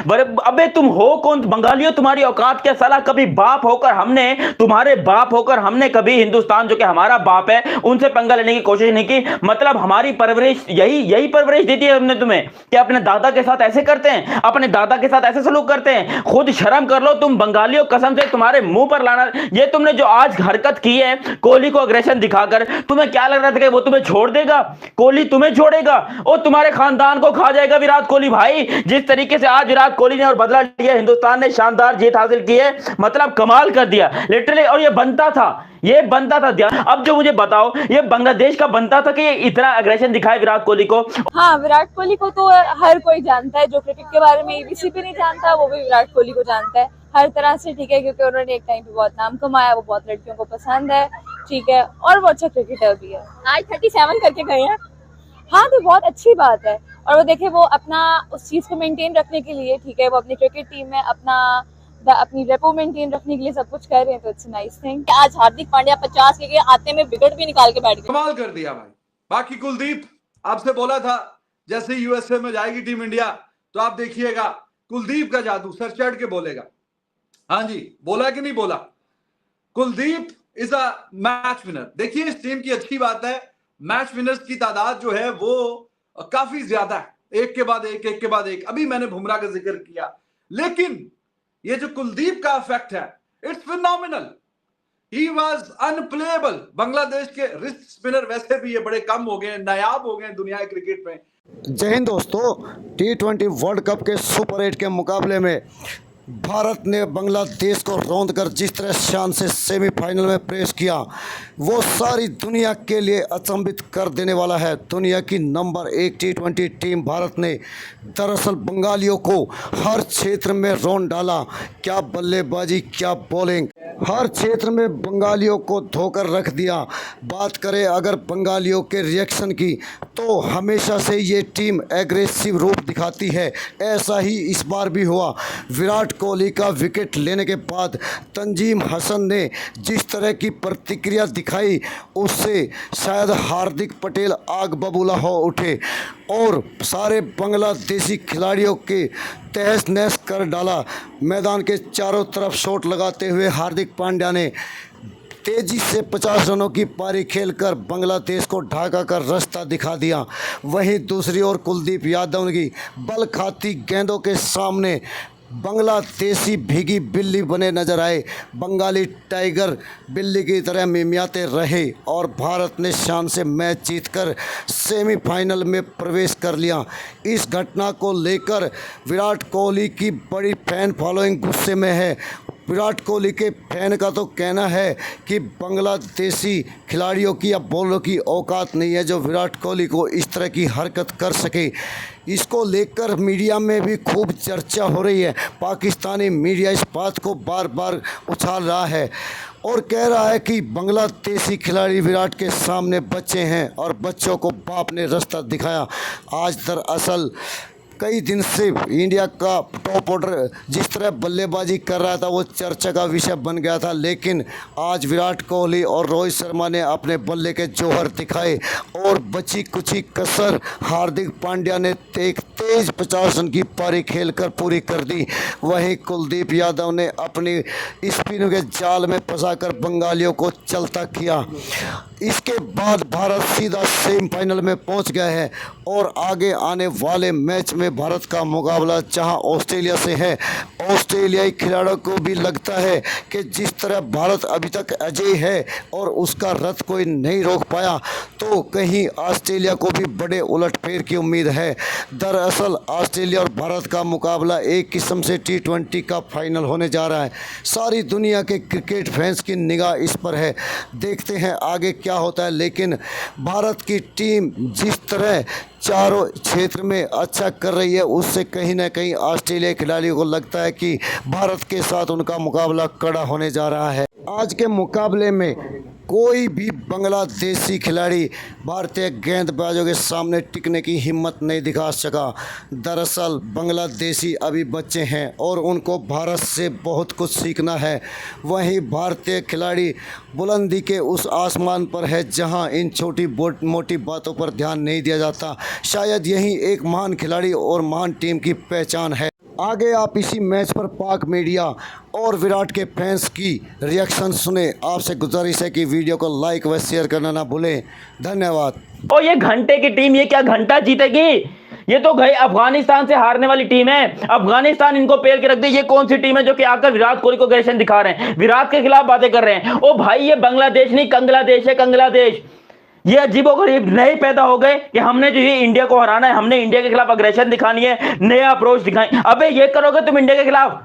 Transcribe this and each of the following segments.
अबे तुम हो कौन बंगालियों, तुम्हारी औकात क्या साला? कभी बाप होकर हमने, तुम्हारे बाप होकर हमने कभी हिंदुस्तान जो कि हमारा बाप है उनसे पंगा लेने की कोशिश नहीं की। मतलब हमारी परवरिश यही यही परवरिश दी थी हमने तुम्हें कि अपने दादा के साथ ऐसे करते हैं, अपने दादा के साथ ऐसे सलूक करते हैं। खुद शर्म कर लो तुम बंगालियों, कसम से तुम्हारे मुंह पर लाना। ये तुमने जो आज हरकत की है कोहली को अग्रेशन दिखाकर, तुम्हें क्या लग रहा था कि वो तुम्हें छोड़ देगा? कोहली तुम्हें छोड़ेगा और तुम्हारे खानदान को खा जाएगा विराट कोहली। भाई जिस तरीके से आज विराट कोहली ने और बदला लिया, हिंदुस्तान ने शानदार जीत हासिल की है, मतलब कमाल कर दिया लिटरली। और ये बनता था, ये बनता था ध्यान। अब जो मुझे बताओ, ये बांग्लादेश का बनता था कि ये इतना अग्रेशन दिखाए विराट कोहली को? हाँ, विराट कोहली को तो हर कोई जानता है, जो क्रिकेट के बारे में एबीसी पे नहीं जानता वो भी विराट कोहली को जानता है हर तरह से, ठीक है, क्योंकि उन्होंने एक टाइम पे बहुत नाम कमाया, वो बहुत लड़कियों को पसंद है, ठीक है, और वो अच्छा क्रिकेटर भी है। आज 37 करके गए हैं, हाँ, तो बहुत अच्छी बात है। और वो देखे वो अपना उस चीज को मेंटेन रखने के लिए, ठीक है, वो अपनी क्रिकेट टीम में अपनी रेपो मेंटेन रखने के लिए सब कुछ कर रहे हैं, तो इट्स नाइस थिंग। आज हार्दिक पांड्या 50 के आते में विकेट भी निकाल के बैठ गए, कमाल कर दिया भाई। बाकी कुलदीप, आपसे बोला था जैसे यूएसए में जाएगी टीम इंडिया तो आप देखिएगा कुलदीप का जादू, सर चढ़ के बोलेगा। हाँ जी, बोला कि नहीं बोला? Kuldeep is a match winner. देखिए इस टीम की अच्छी बात है, मैच विनर्स की तादाद जो है वो काफी ज्यादा है, एक के बाद एक, एक के बाद एक। अभी मैंने बुमराह का जिक्र किया, लेकिन ये जो कुलदीप का इफेक्ट है, it's phenomenal. He was unplayable. Bangladesh के रिस्ट स्पिनर वैसे भी ये बड़े कम हो गए, नायाब हो गए दुनिया के क्रिकेट में। जय हिंद दोस्तों, T20 वर्ल्ड कप के सुपर 8 के मुकाबले में भारत ने बांग्लादेश को रौंद कर जिस तरह शान से सेमीफाइनल में प्रवेश किया, वो सारी दुनिया के लिए अचंभित कर देने वाला है। दुनिया की नंबर 1 T20 टीम भारत ने दरअसल बंगालियों को हर क्षेत्र में रौंद डाला। क्या बल्लेबाजी, क्या बॉलिंग, हर क्षेत्र में बंगालियों को धोकर रख दिया। बात करें अगर बंगालियों के रिएक्शन की, तो हमेशा से ये टीम एग्रेसिव रूप दिखाती है। ऐसा ही इस बार भी हुआ। विराट कोहली का विकेट लेने के बाद तंजीम हसन ने जिस तरह की प्रतिक्रिया दिखाई, उससे शायद हार्दिक पटेल आग बबूला हो उठे और सारे बांग्लादेशी खिलाड़ियों के तहस नहस कर डाला। मैदान के चारों तरफ शॉट लगाते हुए हार्दिक पांड्या ने तेजी से 50 रनों की पारी खेलकर बांग्लादेश को ढाका कर रास्ता दिखा दिया। वहीं दूसरी ओर कुलदीप यादव की बल खाती गेंदों के सामने बांग्लादेशी भीगी बिल्ली बने नजर आए। बंगाली टाइगर बिल्ली की तरह मिमियाते रहे और भारत ने शान से मैच जीतकर सेमीफाइनल में प्रवेश कर लिया। इस घटना को लेकर विराट कोहली की बड़ी फैन फॉलोइंग गुस्से में है। विराट कोहली के फैन का तो कहना है कि बांग्लादेशी खिलाड़ियों की या बॉलरों की औकात नहीं है जो विराट कोहली को इस तरह की हरकत कर सके। इसको लेकर मीडिया में भी खूब चर्चा हो रही है। पाकिस्तानी मीडिया इस बात को बार बार उछाल रहा है और कह रहा है कि बांग्लादेशी खिलाड़ी विराट के सामने बच्चे हैं और बच्चों को बाप ने रास्ता दिखाया। आज दरअसल कई दिन से इंडिया का टॉप ऑर्डर जिस तरह बल्लेबाजी कर रहा था वो चर्चा का विषय बन गया था, लेकिन आज विराट कोहली और रोहित शर्मा ने अपने बल्ले के जौहर दिखाए और बची कुची कसर हार्दिक पांड्या ने एक तेज 50 रन की पारी खेलकर पूरी कर दी। वहीं कुलदीप यादव ने अपनी स्पिन के जाल में फंसाकर बंगालियों को चलता किया। इसके बाद भारत सीधा सेमीफाइनल में पहुंच गया है और आगे आने वाले मैच में भारत का मुकाबला जहां ऑस्ट्रेलिया से है। ऑस्ट्रेलियाई खिलाड़ियों को भी लगता है कि जिस तरह भारत अभी तक अजेय है और उसका रथ कोई नहीं रोक पाया, तो कहीं ऑस्ट्रेलिया को भी बड़े उलटफेर की उम्मीद है। दरअसल ऑस्ट्रेलिया और भारत का मुकाबला एक किस्म से T20 का फाइनल होने जा रहा है। सारी दुनिया के क्रिकेट फैंस की निगाह इस पर है। देखते हैं आगे क्या होता है, लेकिन भारत की टीम जिस तरह चारों क्षेत्र में अच्छा कर रही है, उससे कहीं ना कहीं ऑस्ट्रेलिया खिलाड़ियों को लगता है कि भारत के साथ उनका मुकाबला कड़ा होने जा रहा है। आज के मुकाबले में कोई भी बांग्लादेशी खिलाड़ी भारतीय गेंदबाजों के सामने टिकने की हिम्मत नहीं दिखा सका। दरअसल बांग्लादेशी अभी बच्चे हैं और उनको भारत से बहुत कुछ सीखना है। वहीं भारतीय खिलाड़ी बुलंदी के उस आसमान पर है जहां इन छोटी मोटी बातों पर ध्यान नहीं दिया जाता। शायद यही एक महान खिलाड़ी और महान टीम की पहचान है। आगे आप इसी मैच पर पाक मीडिया और विराट के फैंस की रिएक्शन सुने। आपसे गुजारिश है कि वीडियो को लाइक व शेयर करना ना भूलें। धन्यवाद। और ये घंटे की टीम, ये क्या घंटा जीतेगी? ये तो गई अफगानिस्तान से हारने वाली टीम है। अफगानिस्तान इनको पेल के रख दे। ये कौन सी टीम है जो कि आकर विराट कोहली को अग्रेशन दिखा रहे हैं, विराट के खिलाफ बातें कर रहे हैं? ओ भाई, ये बांग्लादेश नहीं, कंगलादेश है, कंगलादेश। ये अजीबोगरीब नए पैदा हो गए कि हमने जो ये इंडिया को हराना है, हमने इंडिया के खिलाफ अग्रेशन दिखानी है, नया अप्रोच दिखाएं। अबे ये करोगे तुम इंडिया के खिलाफ?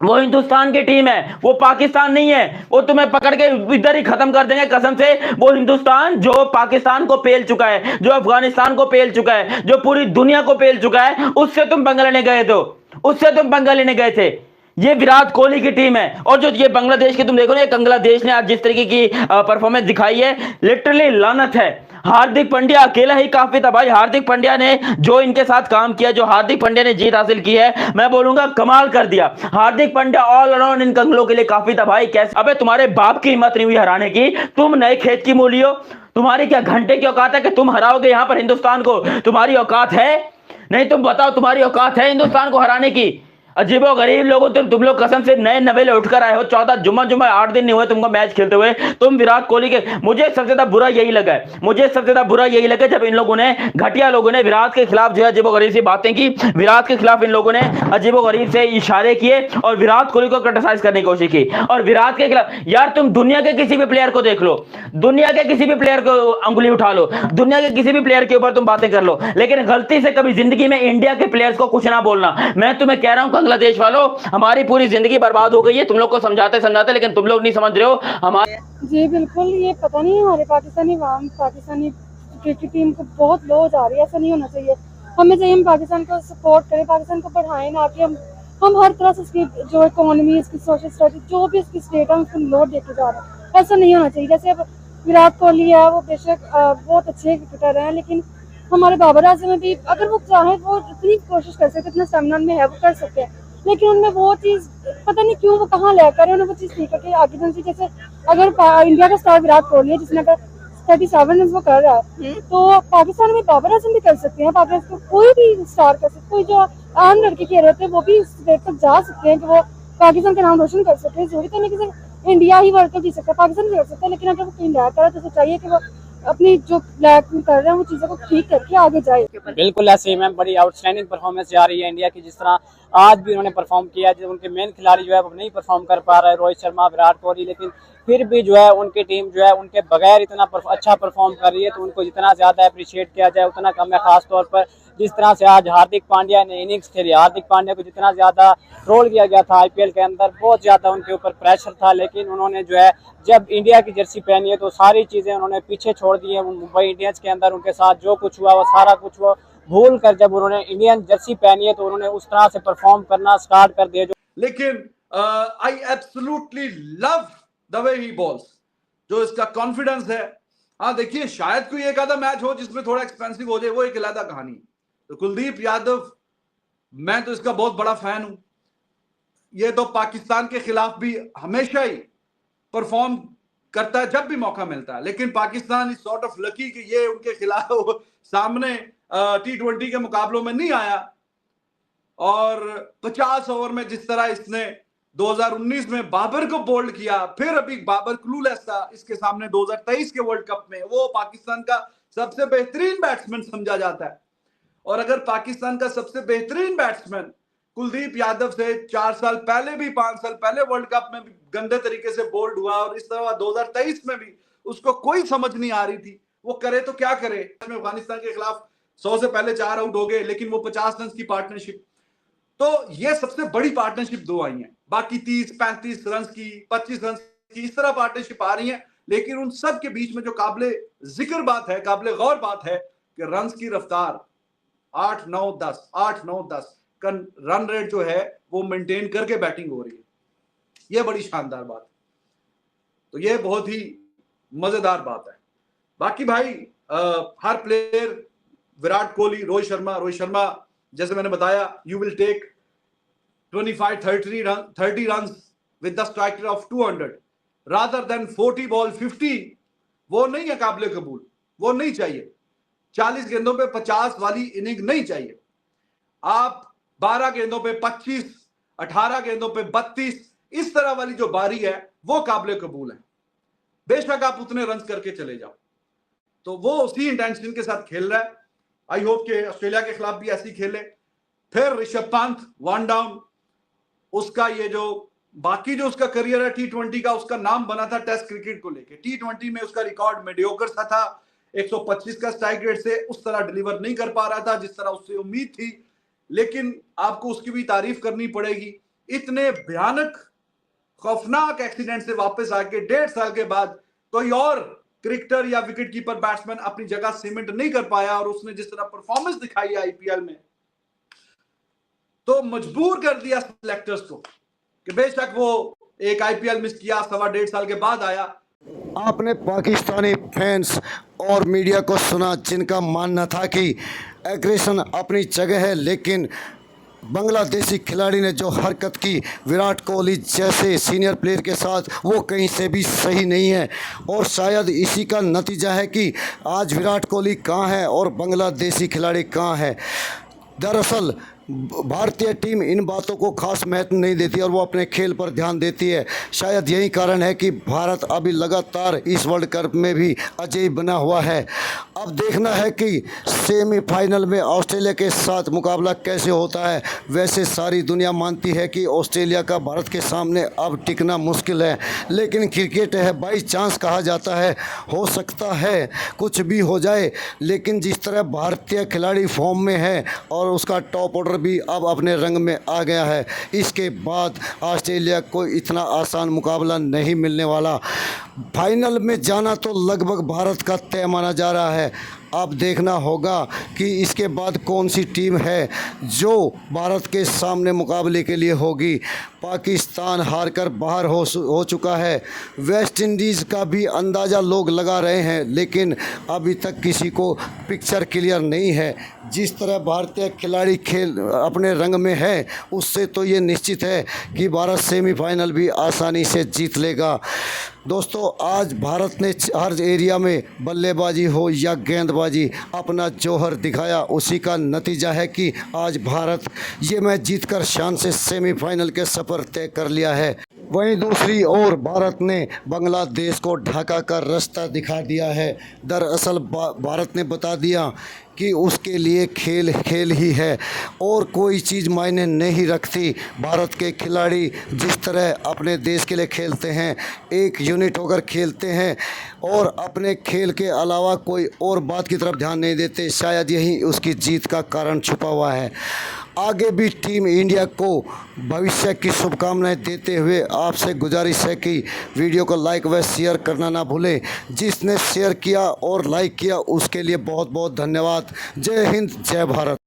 वो हिंदुस्तान की टीम है, वो पाकिस्तान नहीं है। वो तुम्हें पकड़ के इधर ही खत्म कर देंगे कसम से। वो हिंदुस्तान जो पाकिस्तान को पेल चुका है, जो अफगानिस्तान को पेल चुका है, जो पूरी दुनिया को पेल चुका है, उससे तुम पंगा लेने गए थे, उससे तुम पंगा लेने गए थे। ये विराट कोहली की टीम है। और जो ये बांग्लादेश की तुम देखो ना, बांग्लादेश ने आज जिस तरीके की परफॉर्मेंस दिखाई है, लिटरली लानत है। हार्दिक पांड्या अकेला ही काफी था भाई। हार्दिक पांड्या ने जो इनके साथ काम किया, जो हार्दिक पांड्या ने जीत हासिल की है, मैं बोलूंगा कमाल कर दिया। Hardik Pandya all around in कंगलों के लिए काफी था भाई। कैसे? अबे तुम्हारे बाप की हिम्मत नहीं हुई हराने की। तुम नए खेत की मूली हो। तुम्हारी क्या घंटे की औकात है कि तुम हराओगे यहां पर हिंदुस्तान को? तुम्हारी औकात है? नहीं, तुम बताओ, तुम्हारी औकात है हिंदुस्तान को हराने की? अजीबो गरीब लोगों, तुम लोग कसम से नए नवेले उठकर आए हो। 14 जुम्मा 8 दिन नहीं हुए तुमको मैच खेलते हुए। तुम विराट कोहली के, मुझे सबसे ज्यादा बुरा यही लगा है, मुझे सबसे ज्यादा बुरा यही लगा जब इन लोगों ने, घटिया लोगों ने विराट के खिलाफ जो है अजीबो गरीब सी बातें की। विराट के खिलाफ इन लोगों ने अजीबो गरीब से इशारे किए और विराट कोहली को क्रिटिसाइज करने की कोशिश की। और विराट के खिलाफ, यार तुम दुनिया के किसी भी प्लेयर को देख लो, दुनिया के किसी भी प्लेयर को अंगुली उठा लो, दुनिया के किसी भी प्लेयर के ऊपर तुम बातें कर लो, लेकिन गलती से कभी जिंदगी में इंडिया के प्लेयर्स को कुछ ना बोलना। मैं तुम्हें कह रहा हूं बांग्लादेश वालों, हमारी पूरी जिंदगी बर्बाद हो गई है तुम लोग को समझाते समझाते, लेकिन तुम लोग नहीं समझ रहे हो। हमारे जी बिल्कुल, ये पता नहीं हमारे पाकिस्तानी अवाम पाकिस्तानी क्रिकेट टीम को बहुत लो जा रही है। ऐसा नहीं होना चाहिए। हमें चाहिए हम पाकिस्तान को सपोर्ट करें, पाकिस्तान को बढ़ाएं, ना कि हम हर तरह से इसकी जो इकोनॉमी, इसकी सोशल स्टडी, जो भी इसकी स्टेट है उसको लोड देके जा रहे हैं। ऐसा नहीं होना चाहिए। जैसे अब विराट कोहली है, वो बेशक बहुत अच्छे क्रिकेटर हैं, लेकिन हमारे बाबर आजम में भी अगर वो चाहें वो इतनी कोशिश कर सकते, इतना स्टेमिना में है, वो कर सकते हैं, लेकिन उनमें वो चीज़ पता नहीं क्यों वो कहाँ लेकर है, उन्हें वो चीज़ नहीं करके आगे चलती। जैसे अगर इंडिया का स्टार विराट कोहली है, जिसने अगर 37 रन वो कर रहा है, तो पाकिस्तान में बाबर आजम भी कर सकते हैं। पाकिस्तान को कोई भी स्टार कर सकते, कोई जो आम लड़के खेल रहे थे वो भी इस स्टेट तक जा सकते हैं कि वो पाकिस्तान का नाम रोशन कर सकते हैं। जरूरी तो नहीं कि सिर्फ इंडिया ही वर्ल्ड कप जीत सकता है, पाकिस्तान भी कर सकता है, लेकिन अगर वो कहीं लैक कर रहा है तो चाहिए कि वो अपनी जो लैक कर रहे हैं वो चीज़ों को ठीक करके आगे जाए। बिल्कुल ऐसे ही मैम, बड़ी आउटस्टैंडिंग परफॉर्मेंस जा रही है इंडिया की। जिस तरह आज भी उन्होंने परफॉर्म किया, जब उनके मेन खिलाड़ी जो है वो नहीं परफॉर्म कर पा रहा है, रोहित शर्मा, विराट कोहली, लेकिन फिर भी जो है उनकी टीम जो है उनके बगैर इतना अच्छा परफॉर्म कर रही है, तो उनको जितना ज़्यादा अप्रिशिएट किया जाए उतना कम है। खास तौर पर जिस तरह से आज हार्दिक पांड्या ने इनिंग्स खेली, हार्दिक पांड्या को जितना ज़्यादा ट्रोल किया गया था आईपीएल के अंदर, बहुत ज़्यादा उनके ऊपर प्रेशर था, लेकिन उन्होंने जो है जब इंडिया की जर्सी पहनी है तो सारी चीज़ें उन्होंने पीछे छोड़ दी है। मुंबई इंडियंस के अंदर उनके साथ जो कुछ हुआ वो सारा कुछ वो भूल कर जब उन्होंने इंडियन जर्सी पहनी है तो उन्होंने उस तरह से परफॉर्म करना स्टार्ट कर दिया। लेकिन I absolutely love the way he balls, जो इसका कॉन्फिडेंस है। हाँ देखिए, शायद कोई एक आधा मैच हो जिसमें थोड़ा एक्सपेंसिव हो जाए, वो एक अलग कहानी। तो कुलदीप यादव, मैं तो इसका बहुत बड़ा फैन हूं। ये तो पाकिस्तान के खिलाफ भी हमेशा ही परफॉर्म करता है जब भी मौका मिलता है, लेकिन Pakistan is sort of lucky कि ये उनके खिलाफ सामने T20 के मुकाबलों में नहीं आया। और 50 ओवर में जिस तरह इसने 2019 में बाबर को बोल्ड किया, फिर अभी बाबर क्लूलेस था इसके सामने 2023 के वर्ल्ड कप में, वो पाकिस्तान का सबसे बेहतरीन बैट्समैन समझा जाता है। और अगर पाकिस्तान का सबसे बेहतरीन बैट्समैन कुलदीप यादव से 4 साल पहले भी, 5 साल पहले वर्ल्ड कप में भी गंदे तरीके से बोल्ड हुआ, और इस तरह 2023 में भी उसको कोई समझ नहीं आ रही थी वो करे तो क्या करे। अफगानिस्तान के खिलाफ 100 से पहले 4 आउट हो गए, लेकिन वो 50 रन की पार्टनरशिप, तो ये सबसे बड़ी पार्टनरशिप 2 आई है। बाकी 30-35 रन की, 25 रन की, इस तरह पार्टनरशिप आ रही है। लेकिन उन सब के बीच में जो काबिले जिक्र बात है, काबिले गौर बात है कि रन की रफ्तार 8-9-10 8-9-10 का रन रेट जो है वो मेंटेन करके बैटिंग हो रही है। ये बड़ी शानदार बात, तो ये बहुत ही मजेदार बात है। बाकी भाई हर प्लेयर, विराट कोहली, रोहित शर्मा जैसे मैंने बताया, you will take 25-30 run with the strike of 200 rather than 40 ball 50। वो नहीं है काबिले कबूल, वो नहीं चाहिए। 40 गेंदों पे 50 वाली इनिंग नहीं चाहिए। आप 12 गेंदों पे 25, 18 गेंदों पे 32, इस तरह वाली जो बारी है वो काबिल कबूल है। बेशक आप उतने रन करके चले जाओ, तो वो उसी इंटेंशन के साथ खेल रहा है। आई होप कि ऑस्ट्रेलिया के खिलाफ भी ऐसी खेले। फिर ऋषभ पंत 1 डाउन, उसका ये जो बाकी जो उसका करियर है T20 का, उसका नाम बना था टेस्ट क्रिकेट को लेके। T20 में उसका रिकॉर्ड मीडियोकर सा था, 125 का स्ट्राइक रेट से उस तरह डिलीवर नहीं कर पा रहा था जिस तरह उससे उम्मीद थी, लेकिन आपको उसकी भी तारीफ करनी पड़ेगी। इतने भयानक खौफनाक एक्सीडेंट से वापस आके 1.5 साल के बाद कोई और क्रिकेटर या विकेट कीपर बैट्समैन अपनी जगह सीमेंट नहीं कर पाया, और उसने जिस तरह परफॉर्मेंस दिखाई है आईपीएल में, तो मजबूर कर दिया सिलेक्टर्स को कि बेशक वो एक आईपीएल मिस किया, 1.5 साल के बाद आया। आपने पाकिस्तानी फैंस और मीडिया को सुना जिनका मानना था कि एग्रेशन अपनी जगह है, लेकिन बांग्लादेशी खिलाड़ी ने जो हरकत की विराट कोहली जैसे सीनियर प्लेयर के साथ, वो कहीं से भी सही नहीं है। और शायद इसी का नतीजा है कि आज विराट कोहली कहाँ है और बांग्लादेशी खिलाड़ी कहाँ है। दरअसल भारतीय टीम इन बातों को खास महत्व नहीं देती और वो अपने खेल पर ध्यान देती है। शायद यही कारण है कि भारत अभी लगातार इस वर्ल्ड कप में भी अजय बना हुआ है। अब देखना है कि सेमीफाइनल में ऑस्ट्रेलिया के साथ मुकाबला कैसे होता है। वैसे सारी दुनिया मानती है कि ऑस्ट्रेलिया का भारत के सामने अब टिकना मुश्किल है, लेकिन क्रिकेट है, बाई चांस कहा जाता है, हो सकता है कुछ भी हो जाए। लेकिन जिस तरह भारतीय खिलाड़ी फॉर्म में है और उसका टॉप ऑर्डर भी अब अपने रंग में आ गया है, इसके बाद ऑस्ट्रेलिया को इतना आसान मुकाबला नहीं मिलने वाला। फाइनल में जाना तो लगभग भारत का तय माना जा रहा है। अब देखना होगा कि इसके बाद कौन सी टीम है जो भारत के सामने मुकाबले के लिए होगी। पाकिस्तान हारकर बाहर हो चुका है। वेस्ट इंडीज़ का भी अंदाज़ा लोग लगा रहे हैं, लेकिन अभी तक किसी को पिक्चर क्लियर नहीं है। जिस तरह भारतीय खिलाड़ी खेल अपने रंग में है, उससे तो ये निश्चित है कि भारत सेमीफाइनल भी आसानी से जीत लेगा। दोस्तों, आज भारत ने हर एरिया में बल्लेबाजी हो या गेंदबाजी अपना जौहर दिखाया। उसी का नतीजा है कि आज भारत ये मैच जीतकर शान से सेमीफाइनल के सफ़र तय कर लिया है। वहीं दूसरी ओर भारत ने बांग्लादेश को ढका कर रास्ता दिखा दिया है। दरअसल भारत ने बता दिया कि उसके लिए खेल खेल ही है और कोई चीज़ मायने नहीं रखती। भारत के खिलाड़ी जिस तरह अपने देश के लिए खेलते हैं, एक यूनिट होकर खेलते हैं और अपने खेल के अलावा कोई और बात की तरफ ध्यान नहीं देते, शायद यही उसकी जीत का कारण छुपा हुआ है। आगे भी टीम इंडिया को भविष्य की शुभकामनाएं देते हुए आपसे गुजारिश है कि वीडियो को लाइक व शेयर करना ना भूलें। जिसने शेयर किया और लाइक किया उसके लिए बहुत बहुत धन्यवाद। जय हिंद, जय भारत।